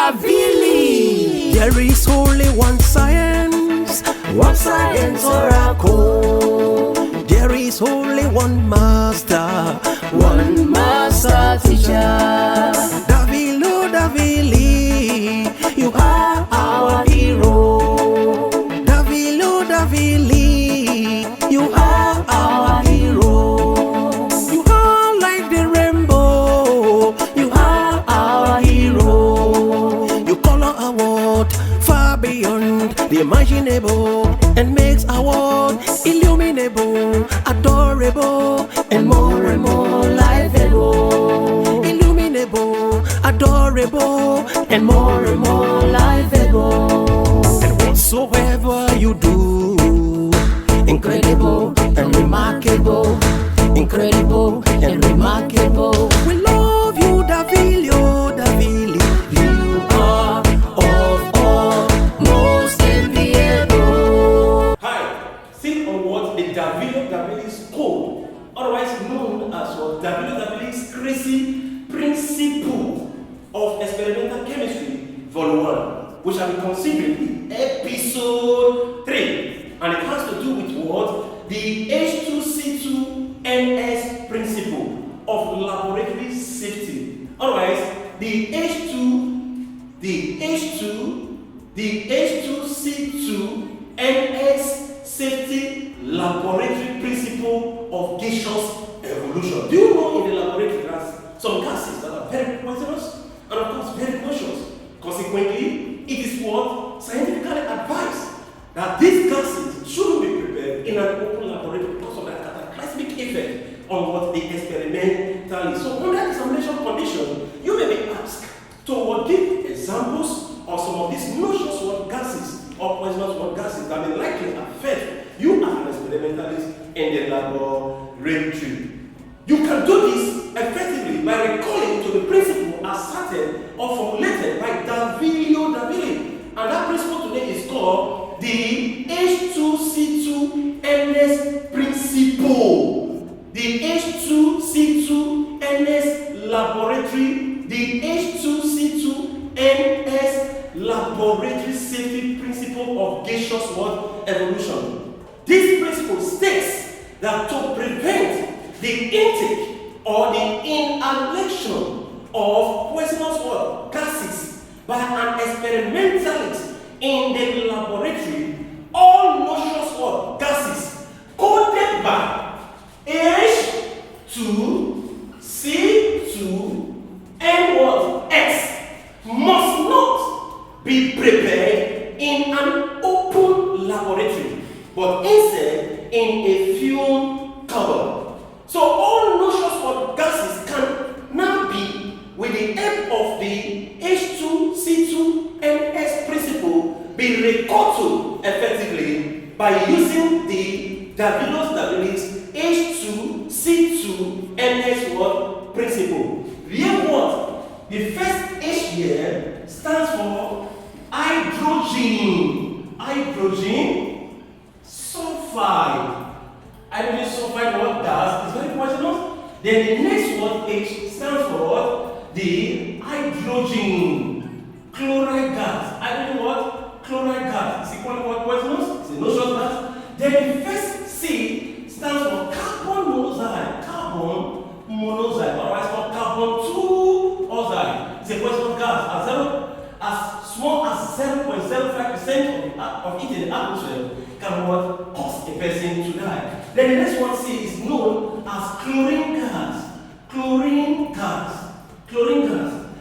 Davilei. There is only one science oracle. There is only one master teacher. Davileo Davilei, you are our hero. Davileo Davilei, you are our hero. You are like the rainbow, you are our hero. You color our world far beyond the imaginable and makes our world illuminable, adorable, and more lifeable. Illuminable, adorable, and more lifeable. And whatsoever you do, incredible and remarkable, incredible and remarkable. We love you, Davileo Davilei. You are of all most enviable. Hi, think on what the Davileo Davilei's code, otherwise known as what Davileo Davilei's crazy principle of experimental chemistry, volume 1, which I'll be considering in episode 3, and it has to do with what? The H2C2NS principle of laboratory safety. Otherwise, the H2C2NS safety laboratory principle of gaseous evolution. Do you know in the laboratory there's some gases that are very poisonous and of course very noxious? Consequently, it is what scientifically advised that these gases shouldn't be prepared in an open laboratory because of that cataclysmic effect on what the experimentalist. So under examination condition, you may be asked to give examples of some of these noxious gases or poisonous gases that may likely affect you as an experimentalist in the laboratory. You can do this effectively by recalling to the principle asserted or formulated by Davileo Davilei. And that principle today is called the H2C2NS principle. The H2C2NS laboratory, the H2C2NS laboratory safety principle of gaseous evolution. This principle states that to prevent the intake or the inhalation of poisonous gases by an experimentalist in the laboratory, all noxious gases coded by H2C2N must not be prepared in an open laboratory, but instead in a fume cupboard. So all noxious gases can now be, with the help of the H2C2NS principle, be recalled to effectively by using the Davileo Davilei's H2C2NS principle. Here the first H here stands for hydrogen sulfide. Hydrogen sulfide gas is very poisonous. Then the next H stands for the hydrogen chloride gas. Hydrogen chloride gas is equally poisonous. It's a noxious gas. Then the first C stands for carbon monoxide. Otherwise called carbon 2-oxide. It's a poisonous gas as small as 0.05% of it in the atmosphere can cause a person to die. Then the next one C is known as chlorine gas.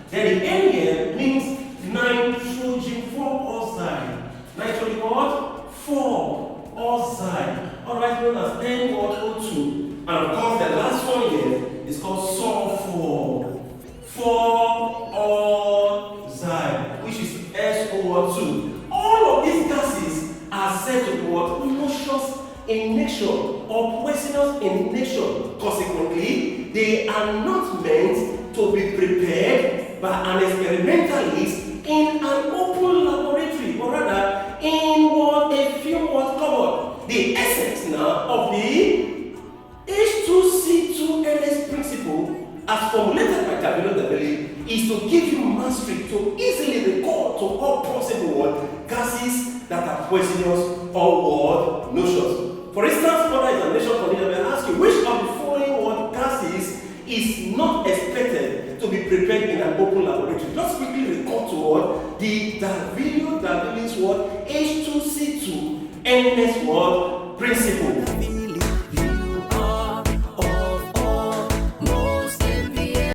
Then the N here means nitrogen 4-oxide. Nitrogen 4-oxide. Otherwise known as NO2. And of course the last one here is called sulfur 4-oxide, which is SO2. All of these gases are said to be noxious in nature or poisonous in nature. Consequently, they are not meant to be prepared by an experimentalist in an open laboratory, or rather in a fume cupboard. The essence now of the H2C2NS principle, as formulated by Davileo Davilei, is to give you mastery to easily to all possible gases that are poisonous or noxious. For instance, for examination condition, I ask you, which of the following gases is not expected to be prepared in an open laboratory? Just quickly recall to the Davileo Davilei's H2C2 NS principle.